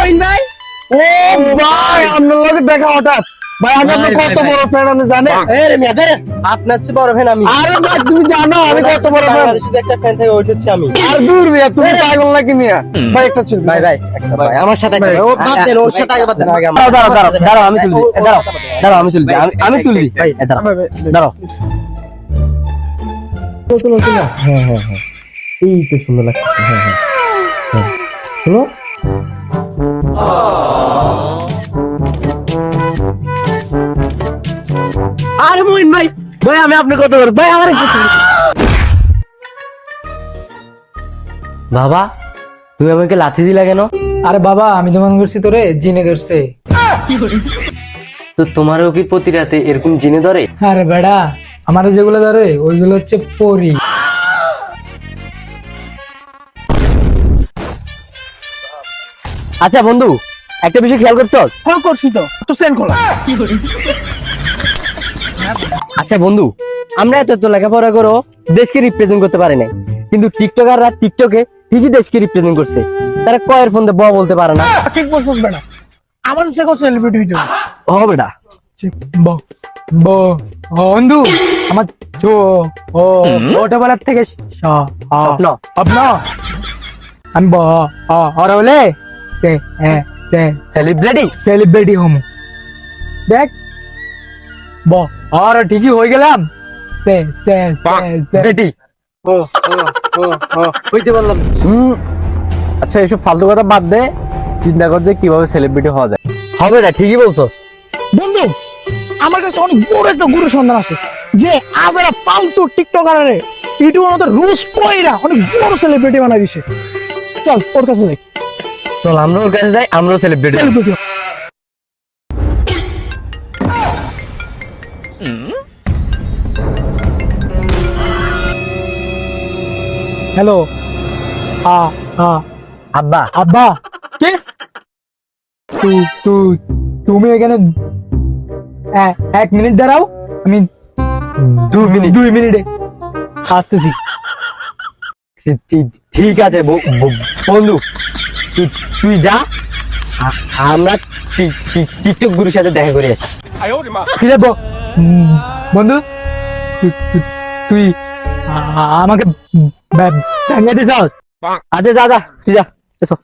মহিন ভাই ও ভাই আপনার লগে দেখা হঠাৎ ভাই আমি আপনার কত বড় ফ্যান আমি জানেন আরে মিয়া ধরে আপনার চেয়ে বড় ফ্যান আমি আরে ভাই তুমি জানো আমি কত বড় ফ্যান বাংলাদেশের একটা ফ্যান থেকে উঠেছি আমি আর দূর মিয়া তুমি পাগল নাকি মিয়া ভাই একটা ছিল ভাই ভাই একটা ভাই আমার সাথে একটা ও বাদ দেন ওর সাথে আগে বাদ দেন আগে আমার দাঁড়াও আমি তুলবি দাঁড়াও আমি তুলবি আমি তুলবি ভাই দাঁড়াও হ্যাঁ হ্যাঁ হ্যাঁ এই তো সুন্দর লাগছে হ্যাঁ হ্যাঁ শুনো আরে মহিন ভাই ভাই আমি আপনি কত বড় ভাই আমার বাবা তুমি আমাকে লাথি দিলা কেন? আরে বাবা আমি তোমার করছি তোরে জিনে ধরছে। তো তোমারও কি প্রতি রাতে এরকম জিনে ধরে? আরে বেড়া আমার যেগুলো ধরে ওইগুলো হচ্ছে পরি। আচ্ছা বন্ধু একটা বিষয় খেয়াল করছো? হ্যাঁ করছি তো তো সেন খোলা আচ্ছা বন্ধু আমরা এত লেখাপড়া করো দেশকে রিপ্রেজেন্ট করতে পারি না, কিন্তু টিকটকাররা টিকটকে ঠিকই দেশকে রিপ্রেজেন্ট করছে। তারা কয়ের ফোন দিয়ে ব বলতে পারে না। ঠিক বলছিস বেটা আমার থেকে সেলিব্রিটি হইতে হবে না ব ব বন্ধু আমার চো ও ছোটবেলার থেকে স্বপ্ন। স্বপ্ন আমি ব আর বলে সেলিব্রিটি সেলিব্রিটি হম। দেখ ব আর ঠিকই হয়ে গেলাম। সে সে রেডি ও ও ও হইতে পারলাম। আচ্ছা এসব ফালতু কথা বাদ দে, চিন্তা কর যে কিভাবে সেলিব্রিটি হওয়া যায়। হবে না, ঠিকই বলছো বন্ধু আমার কাছে অনেক বড় একটা গুরু সন্ধান আছে যে আমরা ফালতু টিকটকারে ইউটিউবের মতো রুশ কইরা অনেক বড় সেলিব্রিটি বানাই দিছে। চল ওর কাছে যাই। চল আমরা ওর কাছে যাই, আমরাও সেলিব্রিটি। সেলিব্রিটি হ্যালো আব্বা আব্বা কে তুমি এখানে 1 মিনিট দাঁড়াও, আমি 2 মিনিটে আসতেছি। ঠিক আছে বন্ধু তুই যা, আমরা টিকটক গুরুর সাথে দেখা করে আসি। ফিরে বন্ধু তুই আমাকে ভেঙে দিস। আচ্ছা যা যা তুই যা এসো।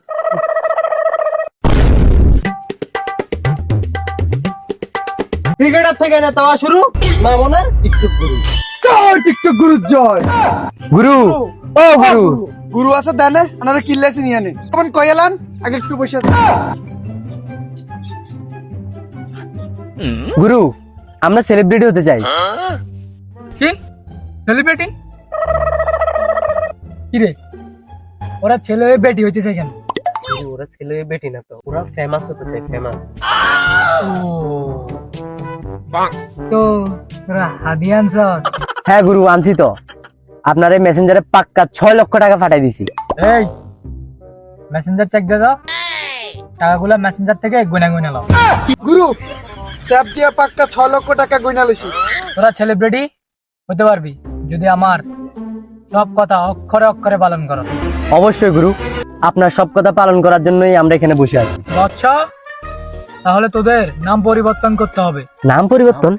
ক্রিকেটার থেকে না তাওয়া শুরু না মনের টিকটক গুরু জয় টিকটক গুরু জয়। গুরু ও গুরু গুরু আছে দেনে আনারে কিল্লাসি নিয়ে নে কেমন কইলান আগে একটু বসে গুরু আমরা সেলিব্রিটি হতে চাই। কি সেলিব্রিটি? কি রে ওরা ছেলে হয়ে বেটি হইতেছে কেন? ওরা ছেলে বেটি না তো, ওরা ফেমাস হতে চায় ফেমাস। তো তোরা হাদিয়া আনছস? হ্যাঁ গুরু আনছি তো, আপনার এই মেসেঞ্জারে পাক্কা 6 লক্ষ টাকা পাঠাই দিছি। এই মেসেঞ্জার চেক দে দাও, টাকাগুলো মেসেঞ্জার থেকে গুনা গুনা লাও। গুরু স্যাপ দিয়া পাক্কা 6 লক্ষ টাকা গয়না লইছি। তোরা সেলিব্রিটি হতে পারবি যদি আমার সব কথা অক্ষরে অক্ষরে পালন করো। অবশ্যই গুরু, আপনার সব কথা পালন করার জন্যই আমরা এখানে বসে আছি। আচ্ছা তাহলে তোদের নাম পরিবর্তন করতে হবে। নাম পরিবর্তন?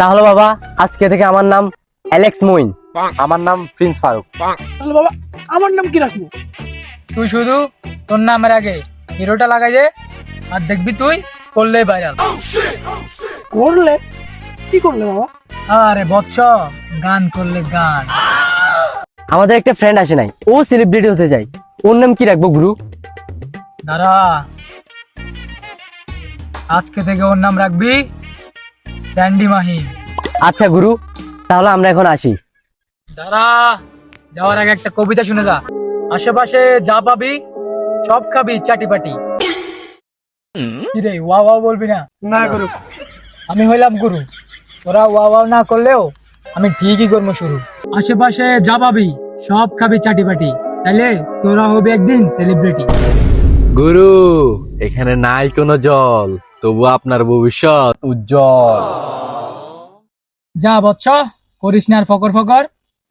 তাহলে বাবা আজকে থেকে আমার নাম অ্যালেক্স মইন। আমার নাম প্রিন্স ফারুক। তাহলে বাবা আমার নাম কি রাখবো? তুই শুধু তোর নামের আগে হিরোটা লাগাই দে, আর দেখবি তুই করলে ভাইরাল। করলে কি করলে বাবা? আরে বৎস গান করলে গান। আমাদের একটা ফ্রেন্ড আসে নাই, ও সেলিব্রিটি হতে চাই, ওর নাম কি রাখবো গুরু? দাঁড়া, আজকে থেকে ওর নাম রাখবি স্যান্ডি মাহি। আচ্ছা গুরু তাহলে আমরা এখন আসি। দাঁড়া, যাওয়ার আগে একটা কবিতা শুনে যা। আশেপাশে যা পাবি সব খাবি চাটি পাটি। কি রে ওয়া ওয়া বলবি না? না গুরু। আমি হইলাম গুরু, তোরা ওয়া ওয়া না করলেও আমি ঠিকই করবো শুরু। আশেপাশে যা পাবি সব খাবি চাটি পাটি, তাইলে তোরা হবে একদিন সেলিব্রিটি। গুরু এখানে নাই কোনো জল, তবু আপনার ভবিষ্যৎ উজ্জ্বল। যা বৎস, করিস না আর ফকর ফকর,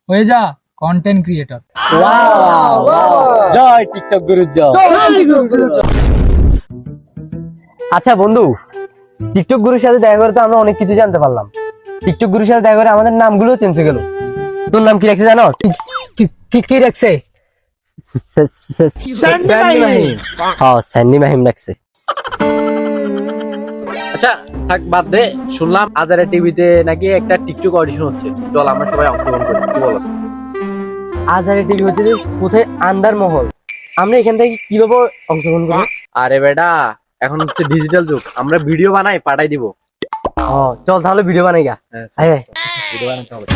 হয়ে যা কন্টেন্ট ক্রিয়েটর। জয় টিকটক গুরু জয়। আচ্ছা বন্ধু, টিকটক গুরুর সাথে দেখা করে তো আমরা অনেক কিছু জানতে পারলাম। টিকটক গুরুর সাথে দেখা করে আমাদের নামগুলো চেঞ্জ হয়ে গেল। তোর নাম কি রাখছে জানো? কি রাখছে? স্যান্ডি মাহিম। হ্যাঁ, স্যান্ডি মাহিম রাখছে। আচ্ছা থাক, বাদ দে। শুনলাম আজারে টিভিতে নাকি একটা টিকটক অডিশন হচ্ছে, চল আমরা সবাই অংশগ্রহণ করি, কি বলো? আজারে টিভি হচ্ছে যে কোথায় আন্দার মহল, আমরা এখান থেকে কিভাবে অংশগ্রহণ করবো? আরে বেটা, এখন হচ্ছে ডিজিটাল যুগ, আমরা ভিডিও বানাই পাঠাই দিব। ও চল তাহলে ভিডিও বানাই গা। হ্যাঁ, হ্যাঁ ভিডিও বানাতে হবে।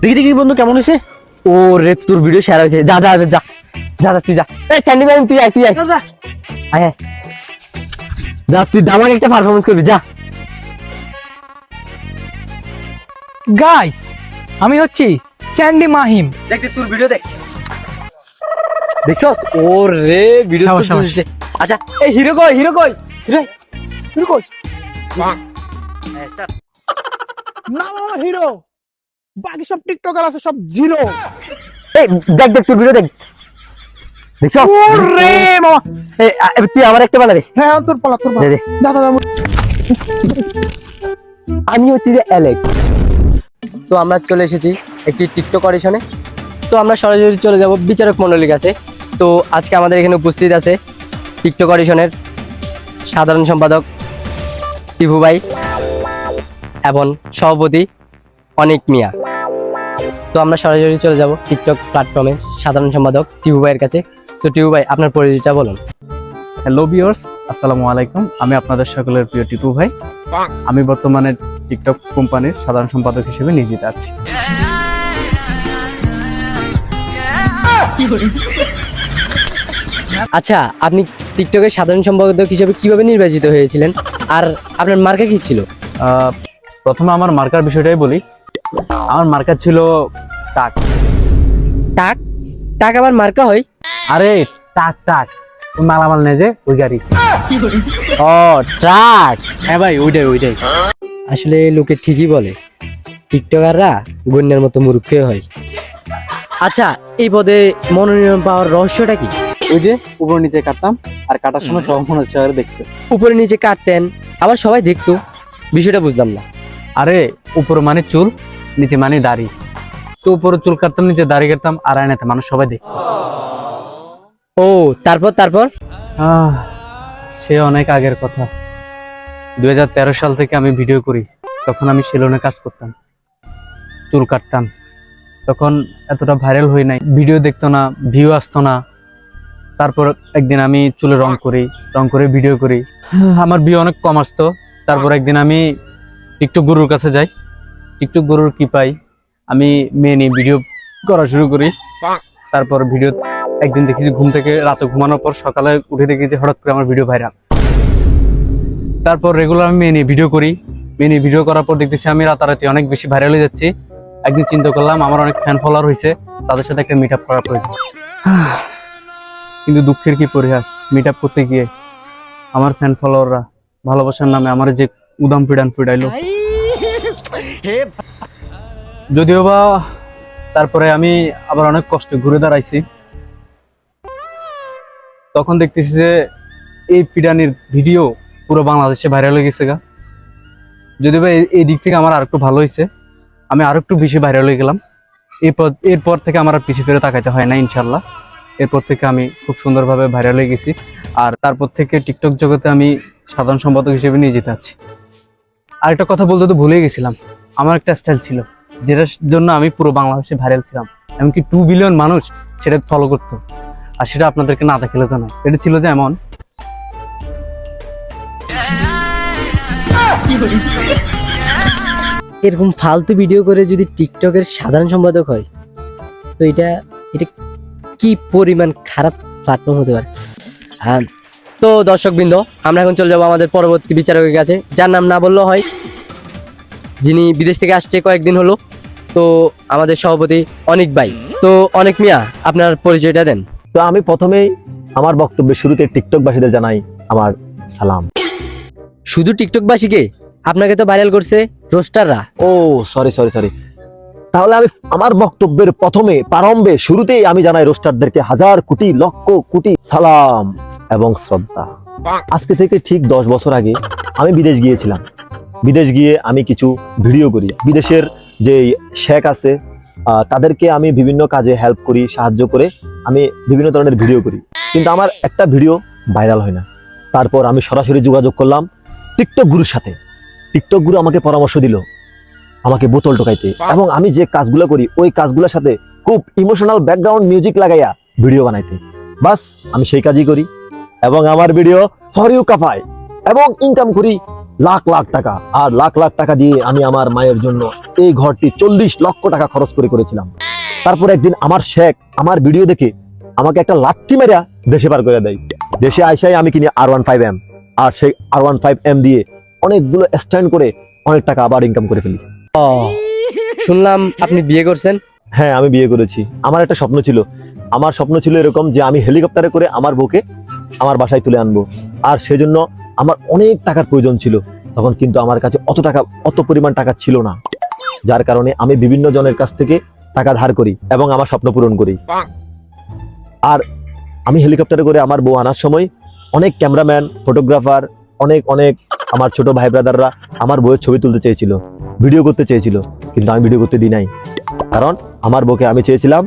দেখি দেখি বন্ধু কেমন হয়েছে? ও রে, তোর ভিডিও শেয়ার হয়েছে। যা যা যা যা যা, তুই যা। এই স্যান্ডি মাহিম তুই আয়, তুই আয়। আয় আয়। যা, তুই দামাক একটা পারফরমেন্স করবি, যা। গাইস, আমি হচ্ছি স্যান্ডি মাহিম। দেখ তোর ভিডিও দেখ। দেখছস? ও রে, ভিডিও সাবাস, সাবাস। আচ্ছা, এই হিরো কই? হিরো কই? হিরো হিরো কই? হ্যাঁ, start। না না হিরো, বাকি সব টিকটকার আছে সব জিরো। এই দেখ দেখ, তোর ভিডিও দেখ। দেখছস? ওরে মামা, তুই আমার একটা বানাবি। হ্যাঁ তোর পালা তোর পালা। দে দে। দাদা দাদা আমি হচ্ছি যে অ্যালেক্স। তো আমরা চলে এসেছি একটি টিকটক অডিশনে। তো আমরা সরাসরি চলে যাব বিচারক মণ্ডলীর কাছে। তো আজকে আমাদের এখানে উপস্থিত আছে টিকটক অডিশনের সাধারণ সম্পাদক টিভু ভাই এবং সভাপতি অনিক মিয়া। তো আমরা সরাসরি চলে যাব টিকটক প্ল্যাটফর্মের সাধারণ সম্পাদক টিভু ভাইয়ের কাছে। তো টিভু ভাই, আপনার পরিচয়টা বলুন। হ্যালো ভিউয়ার্স, আসসালামু আলাইকুম। আমি আপনাদের সকলের প্রিয় টিপু ভাই। আমি বর্তমানে টিকটক কোম্পানির সাধারণ সম্পাদক হিসেবে নিয়োজিত আছি। আচ্ছা, আপনি টিকটকের সাধারণ সম্পাদক হিসেবে কিভাবে নির্বাচিত হয়েছিলেন, আর আপনার মার্কা কি ছিল? প্রথমে আমার মার্কার বিষয়টাই বলি। আমার মার্কার ছিল টাক। টাক? টাক আবার মার্কা হয়? আরে টাক টাক, ওই মালামাল নেই যে, ওই গাড়ি। ও ট্রাক। হ্যাঁ ভাই, ওইটাই ওইটাই। আসলে লোকে ঠিকই বলে, টিকটকাররা গণ্যের মতো মূর্খ হয়। আচ্ছা, এই পদে মনোনয়ন পাওয়ার রহস্যটা কি? ওই যে উপর নিচে কাটতাম, আর কাটার সময় সব মনে হচ্ছে দেখতে। উপরে নিচে কাটতেন, আবার সবাই দেখতো, বিষয়টা বুঝলাম না। আরে উপর মানে চুল, নিচে মানে দাড়ি। তো উপরে চুল কাটতাম, নিচে দাড়ি কাটতাম, আর আয়নাতে মানুষ সবাই দেখতো। ও তারপর তারপর সে অনেক আগের কথা। 2013 সাল থেকে আমি ভিডিও করি। তখন আমি সেলুনে কাজ করতাম, চুল কাটতাম। তখন এতটা ভাইরাল হই নাই, ভিডিও দেখতো না, ভিউ আসতো না। তারপর একদিন আমি চুলে রং করে ভিডিও করি, আমার ভিউ অনেক কম আসতো। তারপর একদিন আমি টিকটক গুরুর কাছে যাই। টিকটক গুরুর কি পাই, আমি মেয়ে নিয়ে ভিডিও করা শুরু করি। তারপর ভিডিও একদিন দেখি যে ঘুম থেকে রাতে ঘুমানোর পর সকালে উঠে দেখি যে হঠাৎ করে আমার ভিডিও ভাইরাল। তারপর রেগুলার আমি মেয়ে নিয়ে ভিডিও করি। মেয়ে নিয়ে ভিডিও করার পর দেখতেছি আমি রাতারাতি অনেক বেশি ভাইরাল হয়ে যাচ্ছি। একদিন চিন্তা করলাম আমার অনেক ফ্যান ফলোয়ার হয়েছে, তাদের সাথে একটা মিট আপ করা প্রয়োজন। কিন্তু দুঃখের কি পরিহাস, মিট আপ করতে গিয়ে আমার ফ্যান ফলোয়াররা ভালোবাসার নামে আমার যে উদাম পিড়াইলো। যদিও বা তারপরে আমি আবার অনেক কষ্টে ঘুরে দাঁড়াইছি। তখন দেখতেছি যে এই পিডানির ভিডিও পুরো বাংলাদেশে ভাইরাল হয়ে গেছে গা। যদিও বা এই দিক থেকে আমার আরেকটু ভালো হয়েছে, আমি আরো একটু বেশি ভাইরাল হয়ে গেলাম। এরপর থেকে আমার আর পিছিয়ে ফিরে তাকাইতে হয় না ইনশাল্লাহ। এরপর থেকে আমি খুব সুন্দরভাবে ভাইরাল হয়ে গেছি। আর তারপর থেকে টিকটক জগতে আমি সাধারণ সম্পাদক হিসেবে নিয়ে যেতে আছি। আরেকটা কথা বলতে তো ভুলেই গেছিলাম, আমার একটা স্টাইল ছিল যেটার জন্য আমি পুরো বাংলাদেশে ভাইরাল ছিলাম। এমনকি 2 বিলিয়ন মানুষ সেটা ফলো করতো। আর সেটা আপনাদেরকে না দেখালে তো নয়। এটা ছিল যে এমন, এরকম ফালতু ভিডিও করে যদি টিকটকের সাধারণ সম্পাদক হয়, তো এটা কি পরিমাণ খারাপ প্ল্যাটফর্ম হতে পারে। তো দর্শকবৃন্দ, আমরা এখন চলে যাবো আমাদের পরবর্তী বিচারকের কাছে, যার নাম না বললেও হয়, যিনি বিদেশ থেকে আসছে কয়েকদিন হলো। তো আমাদের সভাপতি অনিক ভাই। তো অনিক মিয়া, আপনার পরিচয়টা দেন। তো আমি প্রথমেই আমার বক্তব্যের শুরুতে টিকটকবাসীদের জানাই আমার সালাম। শুধু টিকটকবাসীকে? আপনাকে তো ভাইরাল করছে রোস্টাররা। ও সরি, তাহলে আমি আমার বক্তব্যের প্রথমে প্রারম্ভে শুরুতেই আমি জানাই রোস্টারদেরকে হাজার কোটি লক্ষ কোটি সালাম এবং শ্রদ্ধা। আজকে থেকে ঠিক 10 বছর আগে আমি বিদেশ গিয়েছিলাম। বিদেশ গিয়ে আমি কিছু ভিডিও করি। বিদেশের যে শেখ আছে তাদেরকে আমি বিভিন্ন কাজে হেল্প করি, সাহায্য করে আমি বিভিন্ন ধরনের ভিডিও করি, কিন্তু আমার একটা ভিডিও ভাইরাল হয় না। তারপর আমি সরাসরি যোগাযোগ করলাম টিকটক গুরুর সাথে। টিকটক গুরু আমাকে পরামর্শ দিল আমাকে বোতল টোকাইতে, এবং আমি যে কাজগুলো করি ওই কাজগুলোর সাথে খুব ইমোশনাল ব্যাকগ্রাউন্ড মিউজিক লাগাইয়া ভিডিও বানাইতে। বাস আমি সেই কাজই করি এবং আমার ভিডিও ফরিউ কাপায় এবং ইনকাম করি লাখ লাখ টাকা। আর লাখ লাখ টাকা দিয়ে আমি আমার মায়ের জন্য এই ঘরটি 40 লক্ষ টাকা খরচ করেছিলাম। তারপর একদিন আমার শেখ আমার ভিডিও দেখে আমাকে একটা লাথি মেরা দেশে পার করে দেয়। দেশে আইসাই আমি কিনি R15M, আর সেই R15M দিয়ে অনেকগুলো স্ট্যান্ড করে অনেক টাকা আবার ইনকাম করে ফেলি। শুনলাম আপনি বিয়ে করছেন। হ্যাঁ, আমি বিয়ে করেছি। আমার একটা স্বপ্ন ছিল। আমার স্বপ্ন ছিল এরকম যে আমি হেলিকপ্টারে করে আমার বউকে আমার বাসায় তুলে আনবো, আর সেজন্য আমার অনেক টাকার প্রয়োজন ছিল। তখন কিন্তু আমার কাছে অত পরিমাণ টাকা ছিল না, যার কারণে আমি বিভিন্ন জনের কাছ থেকে টাকা ধার করি এবং আমার স্বপ্ন পূরণ করি। আর আমি হেলিকপ্টারে করে আমার বউ আনার সময় অনেক ক্যামেরাম্যান, ফটোগ্রাফার, অনেক আমার ছোট ভাই ব্রাদাররা আমার বউয়ের ছবি তুলতে চেয়েছিল, ভিডিও করতে চেয়েছিল, কিন্তু আমি ভিডিও করতে দিই নাই। কারণ আমার বউকে আমি চেয়েছিলাম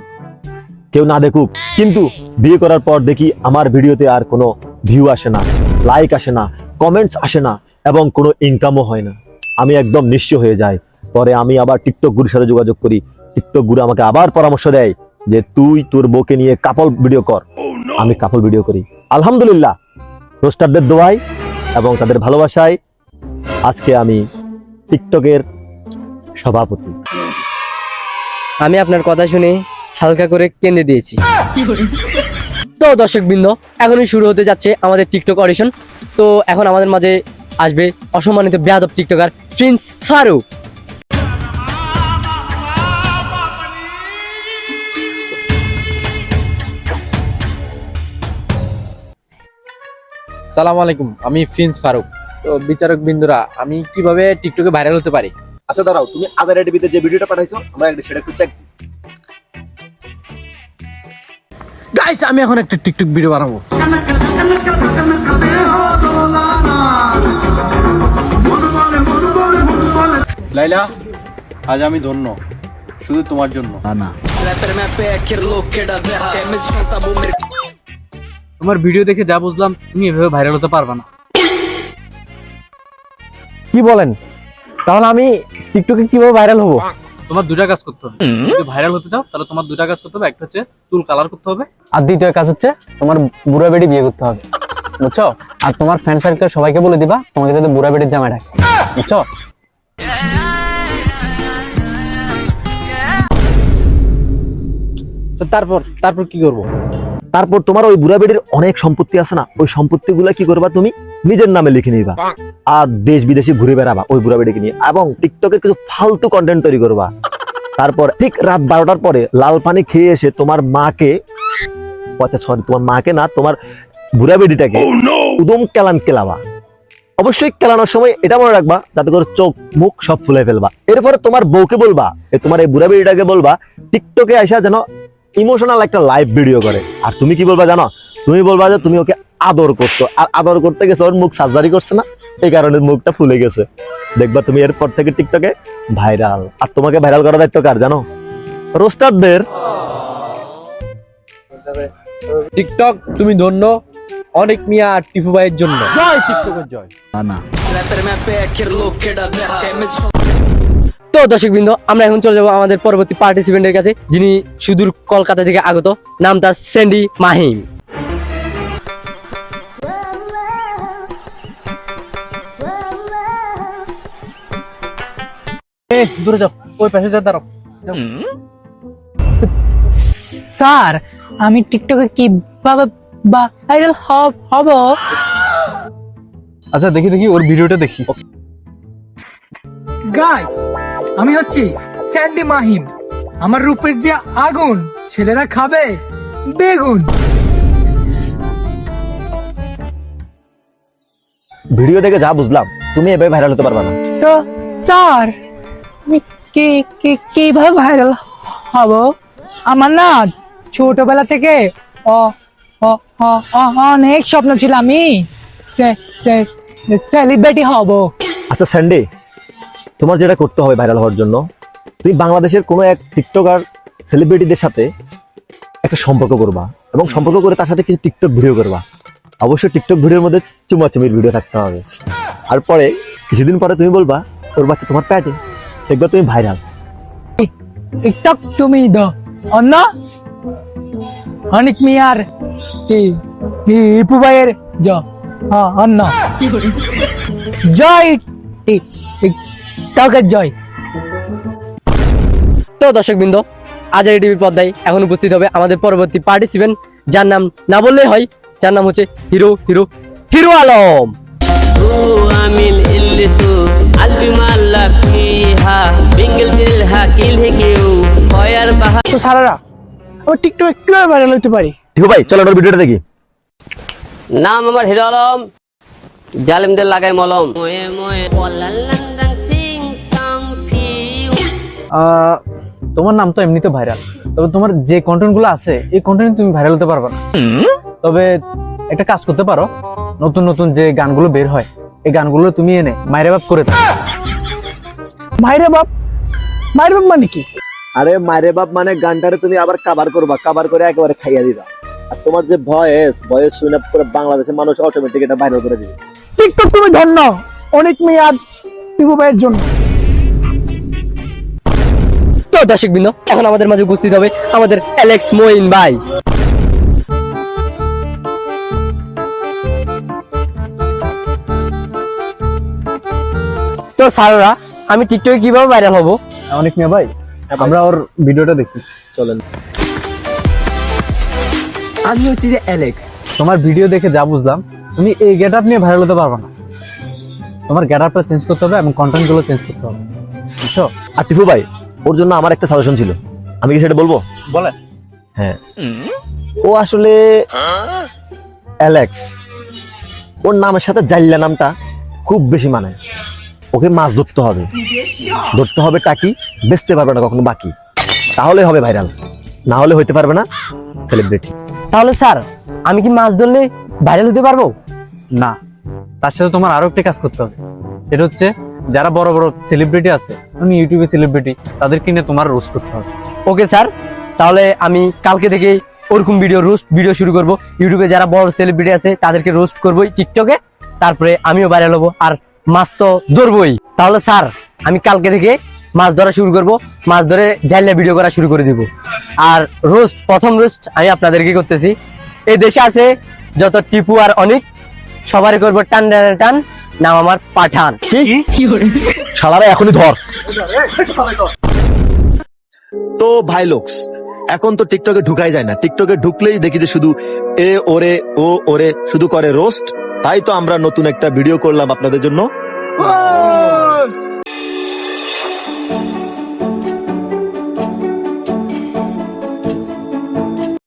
কেউ না দেখুক। কিন্তু বিয়ে করার পর দেখি আমার ভিডিওতে আর কোনো ভিউ আসে না, লাইক আসে না, কমেন্টস আসে না এবং কোনো ইনকামও হয় না। আমি একদম নিঃস্ব হয়ে যাই। পরে আমি আবার টিকটক গুরুর সাথে যোগাযোগ করি। টিকটক গুরু আমাকে আবার পরামর্শ দেয় যে তুই তোর বউকে নিয়ে কাপল ভিডিও কর। আমি কাপল ভিডিও করি। আলহামদুলিল্লাহ, রোস্টারদের দোয়ায় এবং তাদের ভালোবাসায় আজকে আমি টিকটকের সভাপতি। আমি আপনার কথা শুনে হালকা করে কেঁদে দিয়েছি। তো দর্শকবৃন্দ, এখনই শুরু হতে যাচ্ছে আমাদের টিকটক অডিশন। তো এখন আমাদের মাঝে আসবে অসম্মানিত বেয়াদব টিকটকার প্রিন্স ফারুক। সালাম আলাইকুম, আমি প্রিন্স ফারুক। তো বিচারক বিন্দুরা, আমি কিভাবে টিকটকে ভাইরাল হতে পারি? আচ্ছা দাঁড়াও, তুমি আজারে টিভিতে যে ভিডিওটা পাঠাইছো আমরা সেটা একটু চেক। গাইস, আমি এখন একটা টিকটক ভিডিও বানাবো। লাইলা, আজ আমি ধন্য শুধু তোমার জন্য। তোমার ভিডিও দেখে যা বুঝলাম তুমি এভাবে ভাইরাল হতে পারবে না। কি বলেন? তাহলে আমি টিকটকে কিভাবে ভাইরাল হব? তোমার দুটা কাজ করতে হবে। যদি ভাইরাল হতে চাও তাহলে তোমার দুটা কাজ করতে হবে। একটা হচ্ছে চুল কালার করতে হবে, আর দ্বিতীয় কাজ হচ্ছে তোমার বুড়া বেডি বিয়ে করতে হবে, বুঝছো? আর তোমার ফ্রেন্ড সার্কেল সবাইকে বলে দিবা তোমাকে যাতে বুড়া বেডির জামাই রাখে, বুঝছো? তারপর কি করব? তারপর তোমার ওই বুড়া বেডির অনেক সম্পত্তি আছে না, ওই সম্পত্তিগুলা কি করবা তুমি নিজের নামে লিখে নিবা আর দেশ বিদেশে ঘুরে বেড়াবা ওই বুড়া বেডিকে নিয়ে, এবং টিকটকে কিছু ফালতু কন্টেন্ট তৈরি করবা। তারপর ঠিক রাত 12টার পরে লাল পানি খেয়ে এসে তোমার মাকে, তোমার মাকে না, তোমার বুড়া বেডিটাকে উদম কেলান কেলাবা। অবশ্যই কেলানোর সময় এটা মনে রাখবা যাতে করে চোখ মুখ সব ফুলে ফেলবা। এরপরে তোমার বউকে বলবা, তোমার এই বুড়া বেডিটাকে বলবা টিকটকে আসা যেন ইমোশনাল একটা লাইভ ভিডিও করে। আর তুমি কি বলবা জানো? তুমি বলবা যে তুমি ওকে আদর করছো, আর আদর করতে গেছে ওর মুখ সার্জারি করছে না, এই কারণে মুখটা ফুলে গেছে। দেখবা তুমি এরপর থেকে টিকটকে ভাইরাল। আর তোমাকে ভাইরাল করার দায়িত্ব কার জানো? রোস্টারদের। টিকটক তুমি ধন্য, অনেক মিয়া টিপু ভাইয়ের জন্য। জয় টিকটকের জয়। তো দর্শকবৃন্দ, আমরা এখন চলে যাব আমাদের পরবর্তী পার্টিসিপেন্টের কাছে, যিনি সুদূর কলকাতা থেকে আগত। নাম তার স্যান্ডি মাহিম। দূরে যাও, ওই প্যাসেজে দাঁড়াও। স্যার, আমি টিকটকে কিভাবে ভাইরাল হব? আচ্ছা দেখি ওর ভিডিওটা দেখি। গাইস, আমি হচ্ছি স্যান্ডি মাহিম। আমার রূপের যে আগুন, ছেলেরা খাবে বেগুন। ভিডিও দেখে যা বুঝলাম তুমি এভাবে ভাইরাল হতে পারবা না। তো স্যার, আমি কি কি কিভাবে ভাইরাল হব? আমার না ছোটবেলা থেকে অ অ অ- অ- অনেক স্বপ্ন ছিল আমি সেলিব্রিটি হব। আচ্ছা স্যান্ডে, তোমার যেটা করতে হবে ভাইরাল হওয়ার জন্য, তুমি বাংলাদেশের কোনো এক টিকটকার সেলিব্রিটিদের সাথে একটা সম্পর্ক করবা এবং সম্পর্ক করে তার সাথে কিছু টিকটক ভিডিও করবা। অবশ্যই টিকটক ভিডিওর মধ্যে চুমাচুমির ভিডিও থাকতে হবে। আর পরে কিছুদিন পরে তুমি বলবা তোর বাচ্চা তোমার প্যাটে, দেখবা তুমি ভাইরাল। টিকটক তুমি দ অন্য অনেক মিয়ার কি ইপু ভাইয়ের অন্য জয় টিকটকের জয়। তো দর্শকবৃন্দ, আজারি টিভির পর্দায় এখন উপস্থিত হবে আমাদের পরবর্তী পার্টিসিপেন্ট, যার নাম না বললেই হয়, যার নাম হচ্ছে হিরো হিরো হিরো আলম। عامل اللي سوق قلبي معلق فيها بنجل دلها كل هيكيو فاير بها তো সারারা আমি টিকটকে কিভাবে ভাইরাল হতে পারি? ঠিক ভাই, চলো ওর ভিডিওটা দেখি। নাম আমার হিরো আলম, জালিমদের লাগাই মলম ময়ে ময়ে ওলালান্দাং থিং সং ফিউ। তোমার নাম তো এমনিতে ভাইরাল, তবে তোমার যে কন্টেন্ট গুলো আছে এই কন্টেন্ট তুমি ভাইরাল হতে পারবে না। তবে একটা কাজ করতে পারো, নতুন নতুন যে গানগুলো বের হয় এই গানগুলো তুমি এনে মাইরে বাপ করে দাও। মাইরে বাপ মানে কি? আরে মারে বাপ মানে গানটারে তুমি আবার কাভার করবা, কাভার করে একেবারে খাইয়া দিবা। আর তোমার যে ভয়েস শুনে পুরো বাংলাদেশের মানুষ অটোমেটিক এটা ভাইরাল করে দিবে। টিকটক তুমি ধন্য, অনেক মেয়াদ ইপু ভাইয়ের জন্য। তো দর্শকবৃন্দ, এখন আমাদের মাঝে উপস্থিত হবে আমাদের অ্যালেক্স মঈন ভাই। তো স্যাররা, আমি টিকটকে কিভাবে ভাইরাল হব? অনেক মিয়া ভাই, আমরা ওর ভিডিওটা দেখি, চলেন। আমি হচ্ছি যে অ্যালেক্স। তোমার ভিডিও দেখে যা বুঝলাম, তুমি এই গেট আপ নিয়ে ভাইরাল হতে পারবে না। তোমার গেট আপটা চেঞ্জ করতে হবে এবং কন্টেন্ট গুলো চেঞ্জ করতে হবে, বুঝছো? আর টিপু ভাই, ওর জন্য আমার একটা সাজেশন ছিল, আমি কি সেটা বলবো? বলেন। হ্যাঁ, ও আসলে অ্যালেক্স, ওর নামের সাথে জাইল্লা নামটা খুব বেশি মানে। ওকে মাছ ধরতে হবে টাকি, বেচতে পারবে না কখনো বাকি, তাহলে হবে ভাইরাল, না হলে হইতে পারবে না সেলিব্রিটি। তাহলে স্যার, আমি কি মাছ ধরলে ভাইরাল হতে পারবো? না, তার সাথে তোমার আরো একটা কাজ করতে হবে। এটা হচ্ছে যারা বড় বড় সেলিব্রিটি আছে, তুমি ইউটিউবে সেলিব্রিটি, তাদেরকে নিয়ে তোমার রোস্ট করতে হবে। ওকে স্যার, তাহলে আমি কালকে থেকে ওরকম রোস্ট ভিডিও শুরু করব। ইউটিউবে যারা বড় সেলিব্রিটি আছে তাদেরকে রোস্ট করবোই টিকটকে, তারপরে আমিও ভাইরাল হবো আর মাছ তো ধরবই। তাহলে স্যার, আমি কালকে থেকে মাছ ধরা শুরু করব, মাছ ধরে জাইলা ভিডিও করা শুরু করে দিব। আর প্রথম রোস্ট আমি আপনাদেরকে করতেছি। এই দেশে আছে যত টিপু আর অনেক, সবারই করবো টান টান টান, নাম আমার পাঠান। শালারা এখনই ধর। তো ভাই লোকস, এখন তো টিকটকে ঢুকাই যায় না, টিকটকে ঢুকলেই দেখি যে শুধু এ ওরে ও ওরে শুধু করে রোস্ট। তাই তো আমরা নতুন একটা ভিডিও করলাম আপনাদের জন্য।